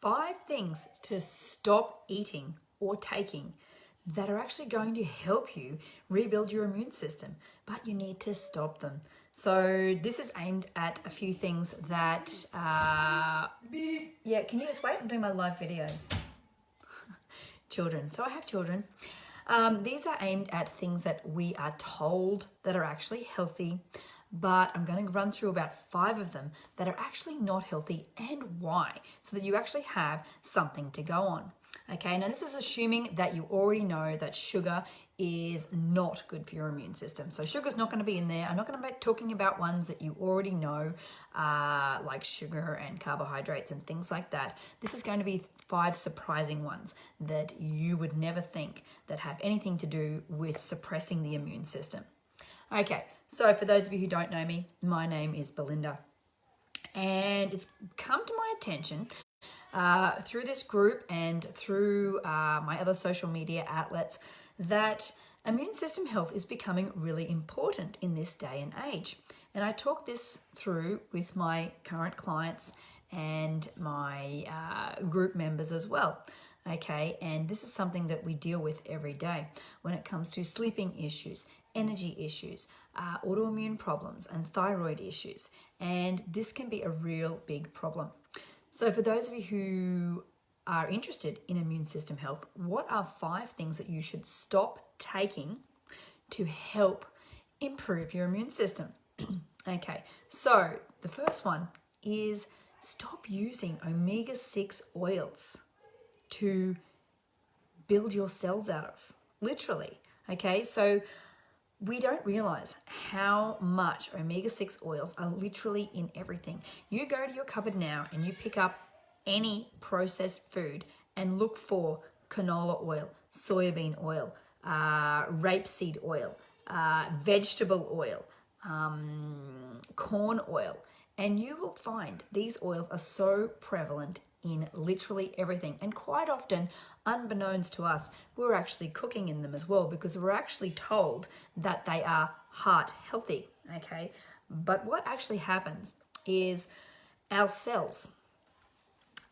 5 things to stop eating or taking that are actually going to help you rebuild your immune system, but you need to stop them. So this is aimed at a few things that, yeah, can you just wait? I'm doing my live videos. Children, so I have children. These are aimed at things that we are told that are actually healthy, but I'm going to run through about 5 of them that are actually not healthy and why, so that you actually have something to go on. Okay, now this is assuming that you already know that sugar is not good for your immune system. So sugar's not going to be in there. I'm not going to be talking about ones that you already know, like sugar and carbohydrates and things like that. This is going to be 5 surprising ones that you would never think that have anything to do with suppressing the immune system. Okay, so for those of you who don't know me, my name is Belinda, and it's come to my attention through this group and through my other social media outlets that immune system health is becoming really important in this day and age. And I talk this through with my current clients and my group members as well. Okay, and this is something that we deal with every day when it comes to sleeping issues, energy issues, autoimmune problems, and thyroid issues. And this can be a real big problem. So for those of you who are interested in immune system health, what are 5 things that you should stop taking to help improve your immune system? Okay, so the first one is stop using omega-6 oils to build your cells out of, literally. Okay, so we don't realize how much omega-6 oils are literally in everything. You go to your cupboard now and you pick up any processed food and look for canola oil, soybean oil, rapeseed oil, vegetable oil, corn oil, and you will find these oils are so prevalent in literally everything. And quite often, unbeknownst to us, we're actually cooking in them as well, because we're actually told that they are heart healthy, okay? But what actually happens is our cells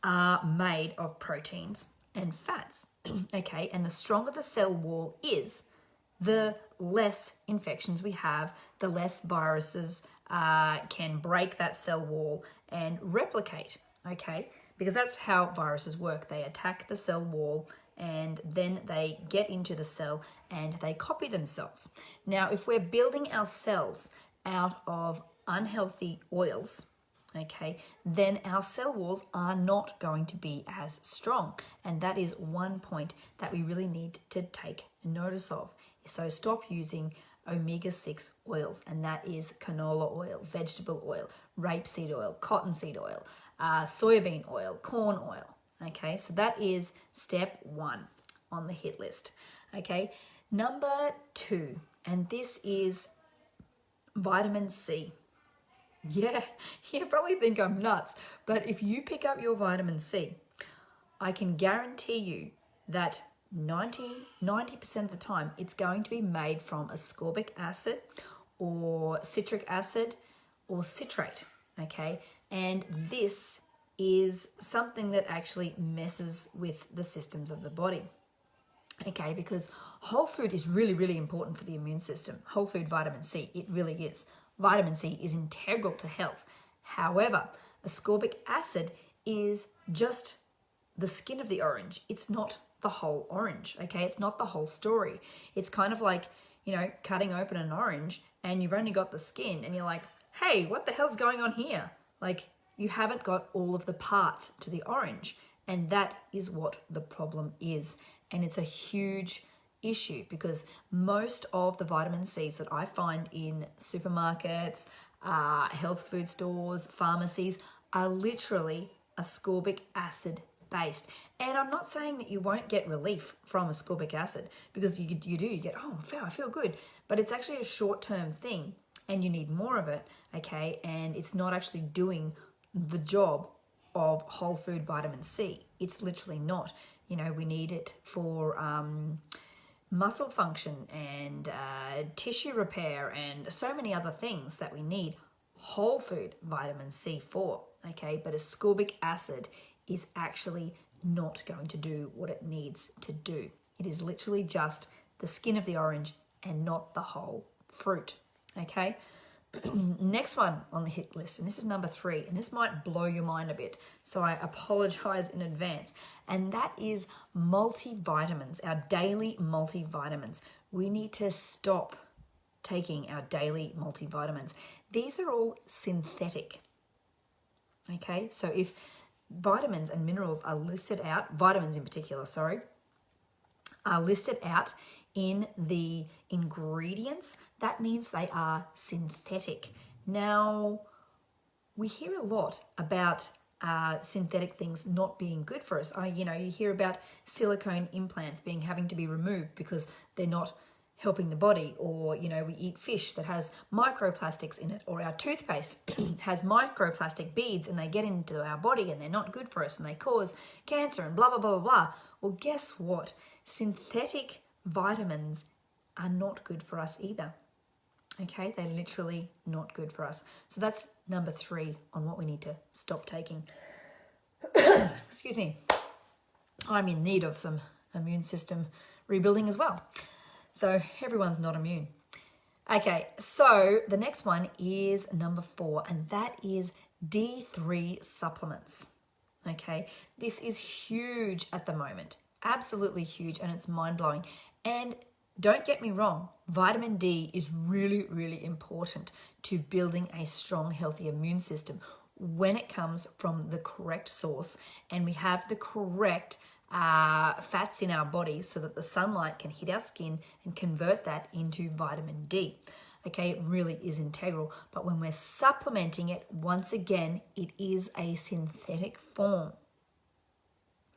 are made of proteins and fats, okay? And the stronger the cell wall is, the less infections we have, the less viruses can break that cell wall and replicate, okay? Because that's how viruses work. They attack the cell wall and then they get into the cell and they copy themselves. Now, if we're building our cells out of unhealthy oils, okay, then our cell walls are not going to be as strong. And that is one point that we really need to take notice of. So stop using omega-6 oils, and that is canola oil, vegetable oil, rapeseed oil, cottonseed oil, soybean oil, corn oil. Okay, so that is step 1 on the hit list. Okay, number 2, and this is vitamin C. Yeah, you probably think I'm nuts, but if you pick up your vitamin C, I can guarantee you that 90% of the time it's going to be made from ascorbic acid or citric acid or citrate, okay? And this is something that actually messes with the systems of the body, okay? Because whole food is really, really important for the immune system. Whole food vitamin C, it really is. Vitamin C is integral to health. However, ascorbic acid is just the skin of the orange. It's not the whole orange, okay? It's not the whole story. It's kind of like, you know, cutting open an orange and you've only got the skin and you're like, hey, what the hell's going on here? Like, you haven't got all of the parts to the orange, and that is what the problem is. And it's a huge issue because most of the vitamin C's that I find in supermarkets, health food stores, pharmacies are literally ascorbic acid based. And I'm not saying that you won't get relief from ascorbic acid, because you do, you get, oh, I feel good, but it's actually a short-term thing and you need more of it, okay? And it's not actually doing the job of whole food vitamin C. It's literally not. You know, we need it for muscle function and tissue repair and so many other things that we need whole food vitamin C for, okay? But ascorbic acid is actually not going to do what it needs to do. It is literally just the skin of the orange and not the whole fruit, okay? Next one on the hit list, and this is number 3, and this might blow your mind a bit, so I apologize in advance, and that is multivitamins, our daily multivitamins. We need to stop taking our daily multivitamins. These are all synthetic, okay? So if vitamins and minerals are listed out, vitamins in particular, sorry, are listed out in the ingredients, that means they are synthetic. Now, we hear a lot about synthetic things not being good for us. You hear about silicone implants having to be removed because they're not helping the body, or we eat fish that has microplastics in it, or our toothpaste has microplastic beads and they get into our body and they're not good for us and they cause cancer and blah blah blah blah blah. Well, guess what? Synthetic vitamins are not good for us either. Okay, they're literally not good for us. So that's number 3 on what we need to stop taking. Excuse me. I'm in need of some immune system rebuilding as well. So everyone's not immune. Okay, so the next one is number 4, and that is D3 supplements. Okay, this is huge at the moment. Absolutely huge, and it's mind-blowing. And don't get me wrong, vitamin D is really, really important to building a strong, healthy immune system when it comes from the correct source and we have the correct fats in our body so that the sunlight can hit our skin and convert that into vitamin D. Okay, it really is integral. But when we're supplementing it, once again, it is a synthetic form.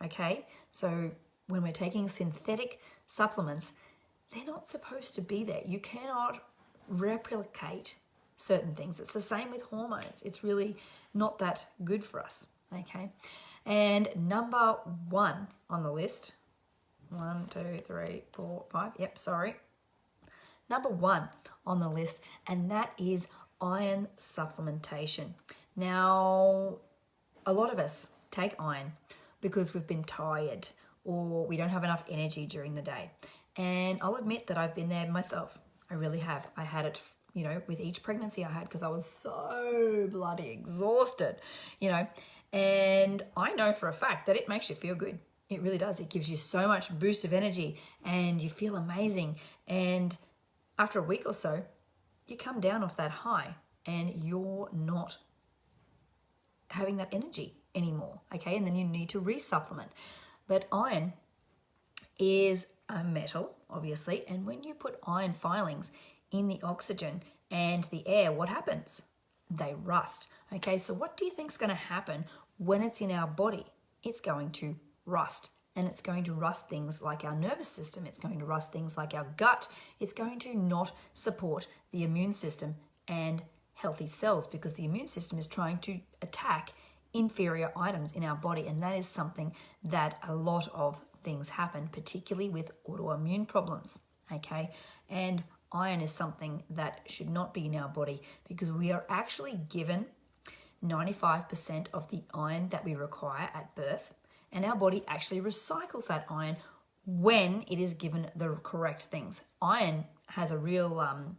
Okay, so when we're taking synthetic supplements, they're not supposed to be there. You cannot replicate certain things. It's the same with hormones. It's really not that good for us, okay? And number 1 on the list, 1, 2, 3, 4, 5, yep, sorry. Number 1 on the list, and that is iron supplementation. Now, a lot of us take iron because we've been tired or we don't have enough energy during the day. And I'll admit that I've been there myself. I really have. I had it, with each pregnancy I had because I was so bloody exhausted, And I know for a fact that it makes you feel good. It really does. It gives you so much boost of energy and you feel amazing. And after a week or so, you come down off that high and you're not having that energy anymore, okay? And then you need to resupplement. But iron is a metal, obviously, and when you put iron filings in the oxygen and the air, what happens? They rust, okay? So what do you think is going to happen when it's in our body? It's going to rust, and it's going to rust things like our nervous system. It's going to rust things like our gut. It's going to not support the immune system and healthy cells because the immune system is trying to attack inferior items in our body, and that is something that a lot of things happen, particularly with autoimmune problems, okay? And iron is something that should not be in our body because we are actually given 95% of the iron that we require at birth, and our body actually recycles that iron when it is given the correct things. Iron has a real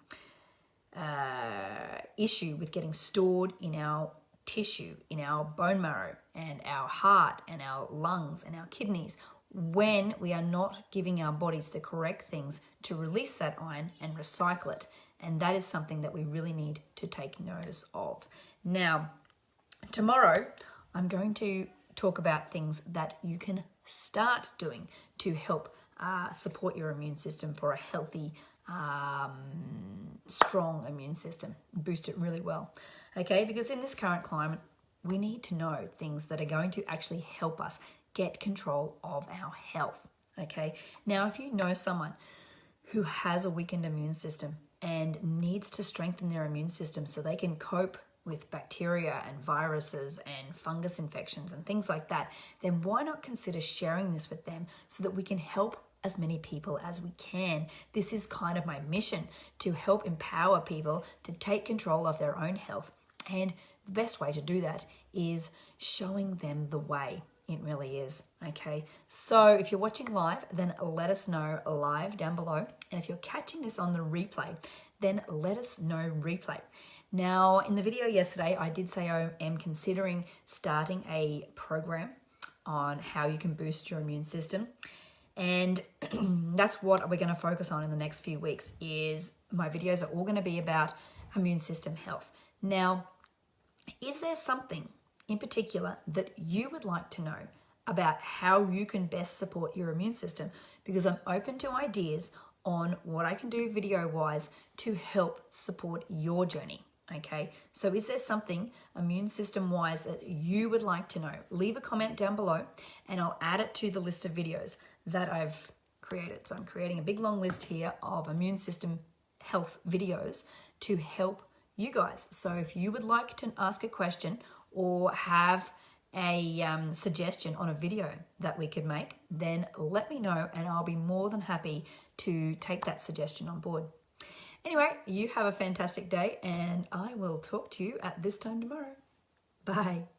issue with getting stored in our tissue, in our bone marrow and our heart and our lungs and our kidneys when we are not giving our bodies the correct things to release that iron and recycle it. And that is something that we really need to take notice of. Now, tomorrow, I'm going to talk about things that you can start doing to help support your immune system for a healthy, strong immune system, boost it really well. Okay, because in this current climate, we need to know things that are going to actually help us get control of our health. Okay, now if you know someone who has a weakened immune system and needs to strengthen their immune system so they can cope with bacteria and viruses and fungus infections and things like that, then why not consider sharing this with them so that we can help as many people as we can. This is kind of my mission, to help empower people to take control of their own health. And the best way to do that is showing them the way. It really is, okay? So if you're watching live, then let us know live down below. And if you're catching this on the replay, then let us know replay. Now, in the video yesterday, I did say I am considering starting a program on how you can boost your immune system. And that's what we're going to focus on in the next few weeks. Is my videos are all going to be about immune system health. Now, is there something in particular that you would like to know about how you can best support your immune system? Because I'm open to ideas on what I can do video-wise to help support your journey. Okay, so is there something immune system wise that you would like to know? Leave a comment down below and I'll add it to the list of videos that I've created. So I'm creating a big long list here of immune system health videos to help you guys. So if you would like to ask a question or have a suggestion on a video that we could make, then let me know and I'll be more than happy to take that suggestion on board. Anyway, you have a fantastic day and I will talk to you at this time tomorrow. Bye.